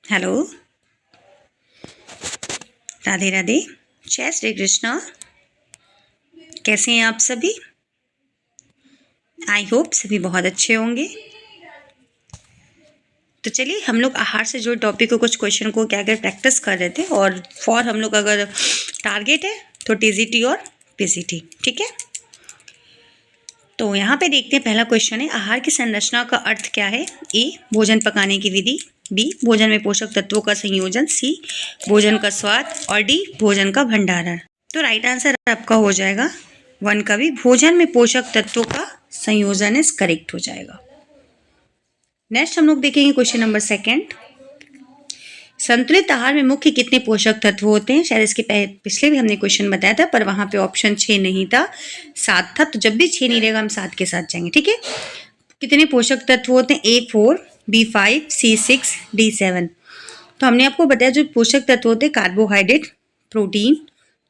Hello, Radhe Radhe, जय श्री कृष्णा। कैसे हैं आप सभी? आई होप सभी बहुत अच्छे होंगे। तो चलिए हम लोग आहार से जुड़े टॉपिक को कुछ क्वेश्चन को क्या क्या प्रैक्टिस कर रहे थे और फॉर हम लोग अगर टारगेट है तो टीजीटी और पीजीटी, ठीक है। तो यहाँ पे देखते हैं, पहला क्वेश्चन है आहार की संरचना का अर्थ क्या है। ए भोजन पकाने की विधि, बी भोजन में पोषक तत्वों का संयोजन, सी भोजन का स्वाद और डी भोजन का भंडारण। तो राइट आंसर आपका हो जाएगा 1 का भी, भोजन में पोषक तत्वों का संयोजन इज करेक्ट हो जाएगा। नेक्स्ट हम लोग देखेंगे क्वेश्चन नंबर 2। संतुलित आहार में मुख्य कितने पोषक तत्व होते हैं। शायद इसके पिछले भी हमने क्वेश्चन बताया था, पर वहां पे ऑप्शन 6 नहीं था, 7 था। तो जब भी 6 नहीं रहेगा हम 7 के साथ जाएंगे, ठीक है। कितने पोषक तत्व होते हैं। A 4, B 5, C 6, D 7। तो हमने आपको बताया जो पोषक तत्व होते हैं कार्बोहाइड्रेट, प्रोटीन,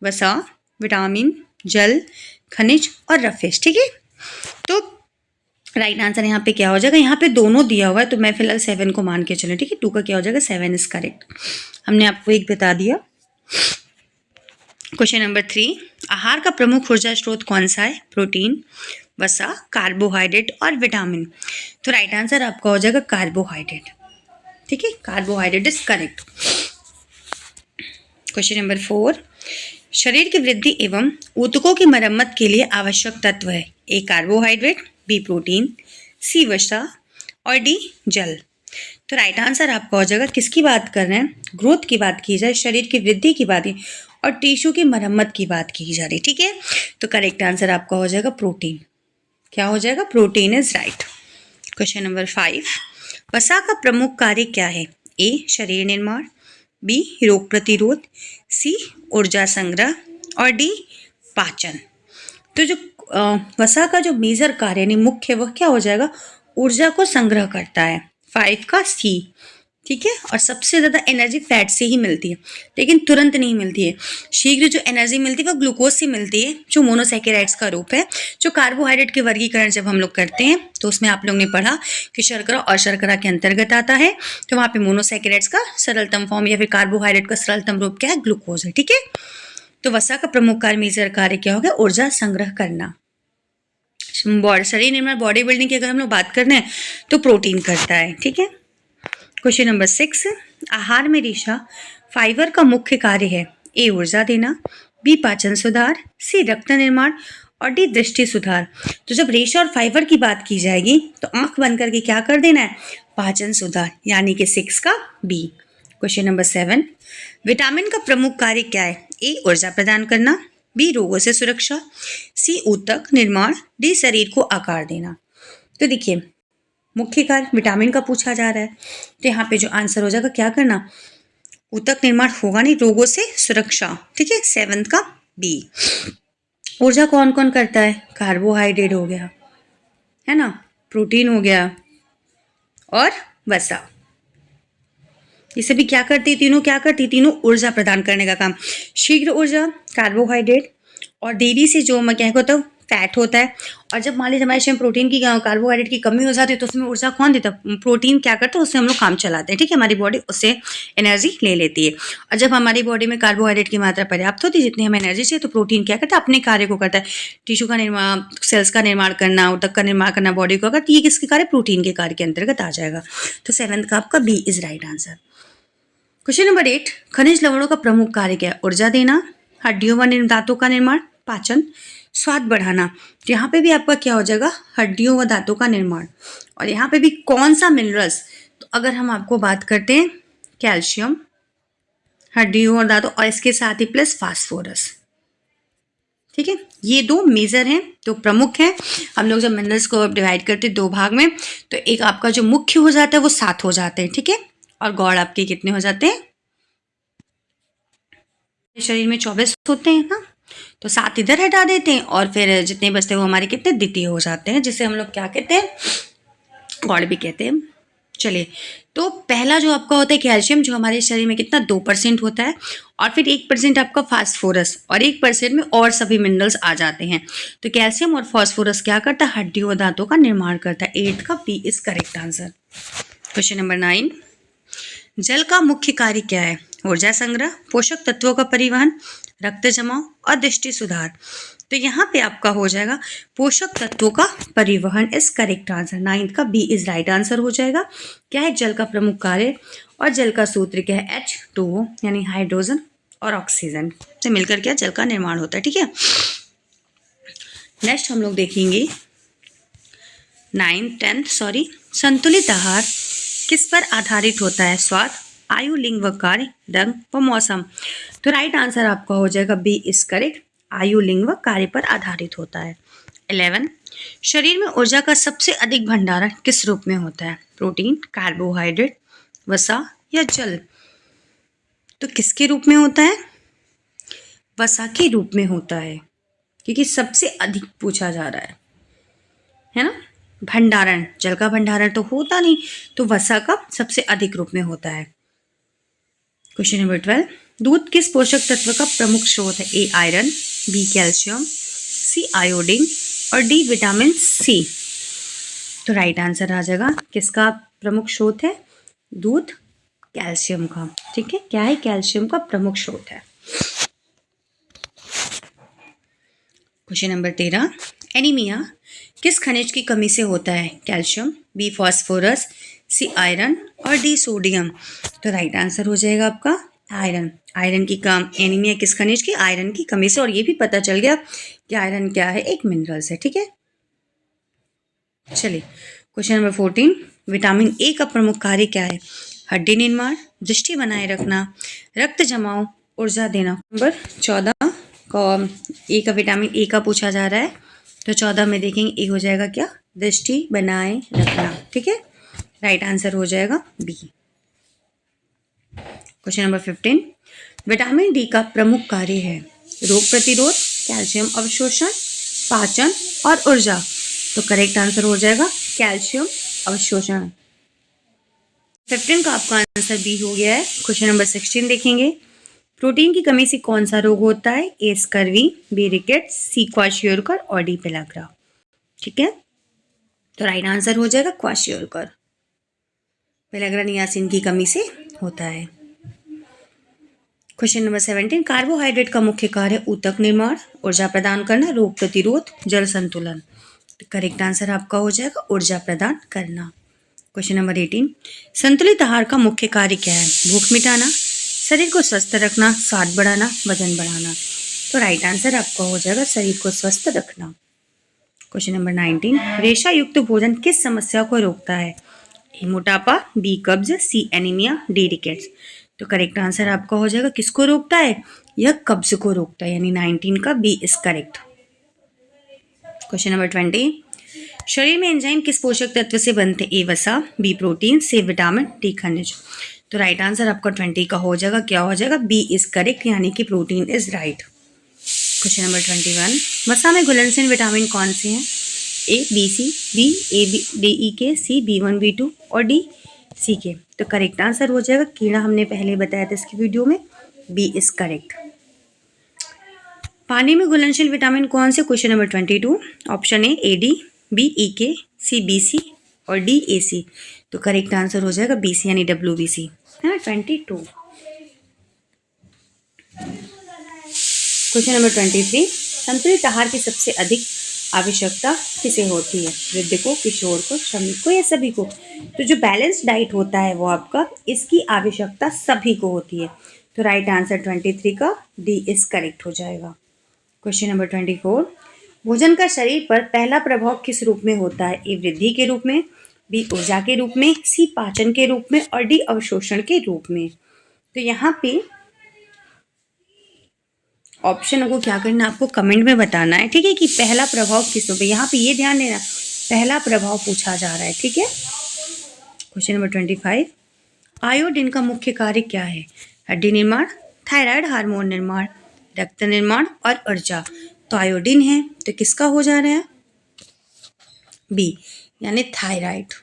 वसा, विटामिन, जल, खनिज और रफेज, ठीक है। तो राइट आंसर यहाँ पे क्या हो जाएगा, यहाँ पे दोनों दिया हुआ है तो मैं फिलहाल 7 को मान के चलूँ, ठीक है। 2 का क्या हो जाएगा, 7 इज करेक्ट। हमने आपको एक बता दिया। क्वेश्चन नंबर 3, आहार का प्रमुख ऊर्जा स्रोत कौन सा है। प्रोटीन, वसा, कार्बोहाइड्रेट और विटामिन। तो राइट आंसर आपका हो जाएगा कार्बोहाइड्रेट, ठीक है। Carbohydrate is correct. Question number 4, शरीर की वृद्धि एवं ऊतकों की मरम्मत के लिए आवश्यक तत्व है। ए कार्बोहाइड्रेट, बी प्रोटीन, सी वसा और डी जल। तो राइट आंसर आपका हो जाएगा, किसकी बात कर रहे हैं, ग्रोथ की बात की जाए, शरीर की वृद्धि की बात है और टिश्यू की मरम्मत की बात की जा रही, ठीक है। तो करेक्ट आंसर आपका हो जाएगा प्रोटीन। क्या हो जाएगा, protein is right. Question number 5, वसा का प्रमुख कार्य क्या है। ए शरीर निर्माण, बी रोग प्रतिरोध, सी ऊर्जा संग्रह और डी पाचन। तो जो वसा का जो मेजर कार्य यानी मुख्य, वह क्या हो जाएगा, ऊर्जा को संग्रह करता है। 5 का सी, ठीक है। और सबसे ज़्यादा एनर्जी फैट से ही मिलती है, लेकिन तुरंत नहीं मिलती है। शीघ्र जो एनर्जी मिलती है वह ग्लूकोज से मिलती है, जो मोनोसैकेराइड्स का रूप है। जो कार्बोहाइड्रेट के वर्गीकरण जब हम लोग करते हैं तो उसमें आप लोग ने पढ़ा कि शर्करा और शर्करा के अंतर्गत आता है। तो वहाँ पे मोनोसैकेराइड्स का सरलतम फॉर्म या फिर कार्बोहाइड्रेट का सरलतम रूप क्या है, ग्लूकोज है, ठीक है। तो वसा का प्रमुख कार्य, मेजर कार्य क्या होगा, ऊर्जा संग्रह करना। शरीर निर्माण, बॉडी बिल्डिंग की अगर हम लोग बात कर रहे हैं तो प्रोटीन करता है, ठीक है। क्वेश्चन नंबर 6, आहार में रेशा फाइबर का मुख्य कार्य है। ए ऊर्जा देना, बी पाचन सुधार, सी रक्त निर्माण और डी दृष्टि सुधार। तो जब रेशा और फाइबर की बात की जाएगी तो आंख बंद करके क्या कर देना है, पाचन सुधार, यानी कि 6 का बी। क्वेश्चन नंबर 7, विटामिन का प्रमुख कार्य क्या है। ए ऊर्जा प्रदान करना, बी रोगों से सुरक्षा, सी ऊतक निर्माण, डी शरीर को आकार देना। तो देखिए मुख्य कार्य विटामिन का पूछा जा रहा है, तो यहाँ पे जो आंसर हो जाएगा क्या करना, ऊतक निर्माण होगा नहीं, रोगों से सुरक्षा, ठीक है। 7 का बी। ऊर्जा कौन कौन करता है, कार्बोहाइड्रेट हो गया, है ना, प्रोटीन हो गया और वसा। ये सभी क्या करती, तीनों क्या करती, तीनों ऊर्जा प्रदान करने का काम। शीघ्र ऊर्जा कार्बोहाइड्रेट और देरी से जो मैं क्या होता है फैट होता है। और जब मान लीजिए हमारे शरीर में प्रोटीन की, कार्बोहाइड्रेट की कमी हो जाती है तो उसमें ऊर्जा कौन देता है, प्रोटीन क्या करता है, उससे हम लोग काम चलाते हैं, ठीक है। हमारी बॉडी उससे एनर्जी ले लेती है। और जब हमारी बॉडी में कार्बोहाइड्रेट की मात्रा पर्याप्त होती है, जितनी हमें एनर्जी चाहिए, तो प्रोटीन क्या करता है, अपने कार्य को करता है। टिश्यू का निर्माण, सेल्स का निर्माण करना, ऊतक का निर्माण करना, बॉडी को करता है। ये किसके कार्य, प्रोटीन के कार्य के अंतर्गत आ जाएगा। तो 7 का आपका B is right answer. Question number 8, खनिज लवणों का प्रमुख कार्य क्या है। ऊर्जा देना, हड्डियों व दांतों का निर्माण, पाचन, स्वाद बढ़ाना। तो यहाँ पे भी आपका क्या हो जाएगा, हड्डियों व दांतों का निर्माण। और यहाँ पे भी कौन सा मिनरल्स, तो अगर हम आपको बात करते हैं कैल्शियम, हड्डियों और दांतों, और इसके साथ ही प्लस फास्फोरस, ठीक है। ये 2 मेजर हैं, तो प्रमुख हैं। हम लोग जब मिनरल्स को डिवाइड करते हैं 2 भाग में, तो एक आपका जो मुख्य हो जाता है वो 7 हो जाते हैं, ठीक है। और गौड़ आपके कितने हो जाते हैं, शरीर में 24 होते हैं ना, तो 7 इधर हटा देते हैं और फिर जितने बचते हैं वो हमारे कितने, द्वितीय हो जाते हैं, जिसे हम लोग क्या कहते हैं, गौड़ भी कहते हैं। चलिए, तो पहला जो आपका होता है कैल्शियम, जो हमारे शरीर में कितना 2% होता है, और फिर 1% आपका फास्फोरस, और 1% में और सभी मिनरल्स आ जाते हैं। तो कैल्शियम और फास्फोरस क्या करता है, हड्डियों और दांतों का निर्माण करता है। 8 का B is correct answer. Question number 9, जल का मुख्य कार्य क्या है? ऊर्जा संग्रह, पोषक तत्वों का परिवहन, रक्त जमाव और दृष्टि सुधार। तो यहाँ पे आपका हो जाएगा पोषक तत्वों का परिवहन इज करेक्ट आंसर। 9th का बी इज राइट आंसर हो जाएगा। क्या है जल का प्रमुख कार्य? और जल का सूत्र क्या है? H2O यानी हाइड्रोजन और ऑक्सीजन से मिलकर क्या जल का निर्माण होता है। ठीक है, नेक्स्ट हम लोग देखेंगे 10th संतुलित आहार किस पर आधारित होता है? स्वाद, आयु, लिंग व कार्य, रंग व मौसम। तो राइट आंसर आपका हो जाएगा बी इज करेक्ट, आयु, लिंग व कार्य पर आधारित होता है। 11 शरीर में ऊर्जा का सबसे अधिक भंडारण किस रूप में होता है? प्रोटीन, कार्बोहाइड्रेट, वसा या जल। तो किसके रूप में होता है? वसा के रूप में होता है, क्योंकि सबसे अधिक पूछा जा रहा है ना। भंडारण, जल का भंडारण तो होता नहीं, तो वसा का सबसे अधिक रूप में होता है। क्वेश्चन नंबर 12 दूध किस पोषक तत्व का प्रमुख स्रोत है? ए आयरन, बी कैल्शियम, सी आयोडीन और डी विटामिन सी। तो राइट आंसर आ जाएगा किसका प्रमुख स्रोत है? दूध कैल्शियम का। ठीक है, क्या है? कैल्शियम का प्रमुख स्रोत है। क्वेश्चन नंबर 13 एनीमिया किस खनिज की कमी से होता है? Calcium, B phosphorus, C iron और डी सोडियम। तो राइट आंसर हो जाएगा आपका आयरन। आयरन की कम, एनीमिया किस खनिज की? आयरन की कमी से। और ये भी पता चल गया कि आयरन क्या है? एक मिनरल्स है। ठीक है, चलिए क्वेश्चन नंबर 14 विटामिन ए का प्रमुख कार्य क्या है? हड्डी निर्माण, दृष्टि बनाए रखना, रक्त जमाव, ऊर्जा देना। नंबर 14 का ए का विटामिन ए का पूछा जा रहा है, तो 14 में देखेंगे ए हो जाएगा क्या? दृष्टि बनाए रखना। ठीक है, राइट आंसर हो जाएगा B. Question number 15 vitamin D का प्रमुख कार्य है? रोग प्रतिरोध, कैल्शियम अवशोषण, पाचन और ऊर्जा। तो करेक्ट आंसर हो जाएगा कैल्शियम अवशोषण। 15 का आपका आंसर बी हो गया है। क्वेश्चन नंबर 16 देखेंगे प्रोटीन की कमी से कौन सा रोग होता है? ए स्कर्वी, बी रिकेट्स, सी क्वाशियोरकर और डी पेलाग्रा। ठीक है, तो राइट आंसर हो जाएगा क्वाशियोरकर। पेलाग्रा नियासिन की कमी से होता है। क्वेश्चन नंबर 17 कार्बोहाइड्रेट का मुख्य कार्य ऊतक निर्माण, ऊर्जा प्रदान करना, रोग प्रतिरोध, जल संतुलन। करेक्ट आंसर आपका हो जाएगा ऊर्जा प्रदान करना। क्वेश्चन नंबर 18 संतुलित आहार का मुख्य कार्य क्या है? भूख मिटाना, शरीर को स्वस्थ रखना, स्वाद बढ़ाना, वजन बढ़ाना। तो राइट आंसर आपका हो जाएगा शरीर को स्वस्थ रखना। क्वेश्चन नंबर 19 रेशा युक्त भोजन किस समस्या को रोकता है? ए मोटापा, बी कब्ज, सी एनीमिया, डी रिकेट्स। तो करेक्ट आंसर आपका हो जाएगा किसको रोकता है? यह कब्ज को रोकता है, यानी 19 का B is correct. Question number 20 शरीर में एंजाइम किस पोषक तत्व से बनते हैं? ए वसा, B protein, C vitamin, D खनिज। तो राइट आंसर आपका 20 का हो जाएगा क्या हो जाएगा? बी इज करेक्ट, यानी कि protein is right. Question number 21 वसा में घुलनशील विटामिन कौन से हैं? A B C, B A B D E K, C B1 B2 और डी सी के। तो करेक्ट आंसर हो जाएगा कीड़ा, हमने पहले बताया था इसकी वीडियो में, बी इज करेक्ट। पानी में घुलनशील विटामिन कौन से? Question number 22 option A D, B E K, C B C और डी ए सी। तो करेक्ट आंसर हो जाएगा बी सी, यानी WBC है ना। 22 क्वेश्चन नंबर 23 संतुलित आहार की सबसे अधिक आवश्यकता किसे होती है? वृद्ध को, किशोर को, श्रमिक को या सभी को? तो जो बैलेंस डाइट होता है वो आपका, इसकी आवश्यकता सभी को होती है। तो राइट आंसर 23 का डी इज करेक्ट हो जाएगा। क्वेश्चन नंबर 24 भोजन का शरीर पर पहला प्रभाव किस रूप में होता है? ए वृद्धि के रूप में, बी ऊर्जा के रूप में, सी पाचन के रूप में और डी अवशोषण के रूप में। तो यहाँ पे ऑप्शन को क्या करना, आपको कमेंट में बताना है। ठीक है, कि पहला प्रभाव किस रूप में। यहाँ पे ये ध्यान देना पहला प्रभाव पूछा जा रहा है। ठीक है, क्वेश्चन नंबर 25 आयोडीन का मुख्य कार्य क्या है? हड्डी निर्माण, थायराइड हार्मोन निर्माण, रक्त निर्माण और ऊर्जा। तो आयोडीन है, तो किसका हो जा रहा है? बी, यानी थायराइड।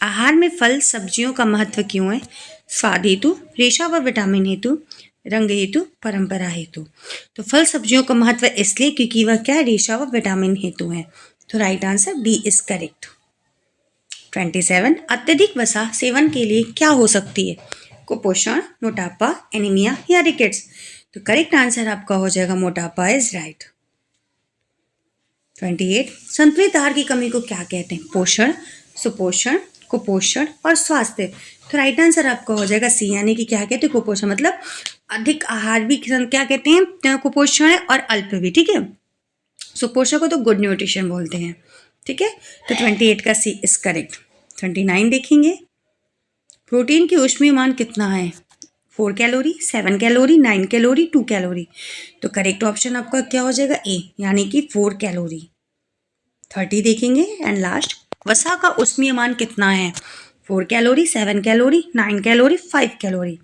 आहार में फल सब्जियों का महत्व क्यों है? स्वाद हेतु, रेशा व विटामिन हेतु, रंग हेतु, परंपरा हेतु। तो फल सब्जियों का महत्व इसलिए क्योंकि वह क्या है, रेशा व विटामिन हेतु है। तो right answer B is correct. 27 अत्यधिक वसा सेवन के लिए क्या हो सकती है, कुपोषण, मोटापा, एनीमिया या रिकेट्स। तो करेक्ट आंसर आपका हो जाएगा मोटापा इज राइट। 28 संतुलित आहार की कमी को क्या कहते हैं, पोषण, सुपोषण, कुपोषण और स्वास्थ्य। तो राइट आंसर आपका हो जाएगा सी, यानी कि क्या कहते हैं, कुपोषण मतलब अधिक आहार भी क्या कहते हैं, कुपोषण है, और अल्प भी, ठीक है। सुपोषण को तो गुड न्यूट्रिशन बोलते हैं, ठीक है। तो 28 का सी इज करेक्ट। 29 देखेंगे, प्रोटीन की ऊष्मीय मान कितना है, 4 कैलोरी, 7 कैलोरी, 9 कैलोरी, 2 कैलोरी। तो करेक्ट ऑप्शन आपका क्या हो जाएगा, ए, यानी कि 4 कैलोरी। 30 देखेंगे एंड लास्ट, वसा का ऊष्मीय मान कितना है, 4 कैलोरी, 7 कैलोरी, 9 कैलोरी, 5 कैलोरी।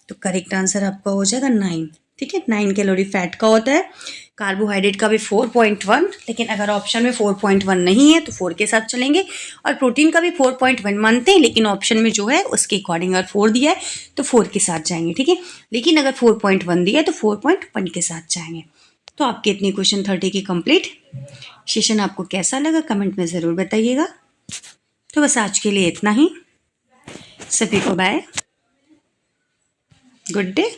तो करेक्ट आंसर आपका हो जाएगा 9, ठीक है। 9 कैलोरी फैट का होता है, कार्बोहाइड्रेट का भी 4.1, लेकिन अगर ऑप्शन में 4.1 नहीं है तो 4 के साथ चलेंगे, और प्रोटीन का भी 4.1 मानते हैं, लेकिन ऑप्शन में जो है उसके अकॉर्डिंग अगर 4 दिया है तो 4 के साथ जाएंगे, ठीक है। लेकिन अगर 4.1 दिया है तो 4.1 के साथ जाएंगे। तो आपके इतनी क्वेश्चन 30 की कंप्लीट। सेशन आपको कैसा लगा कमेंट में ज़रूर बताइएगा। तो बस आज के लिए इतना ही, सभी को bye, good day,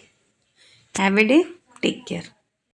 have a day, take care.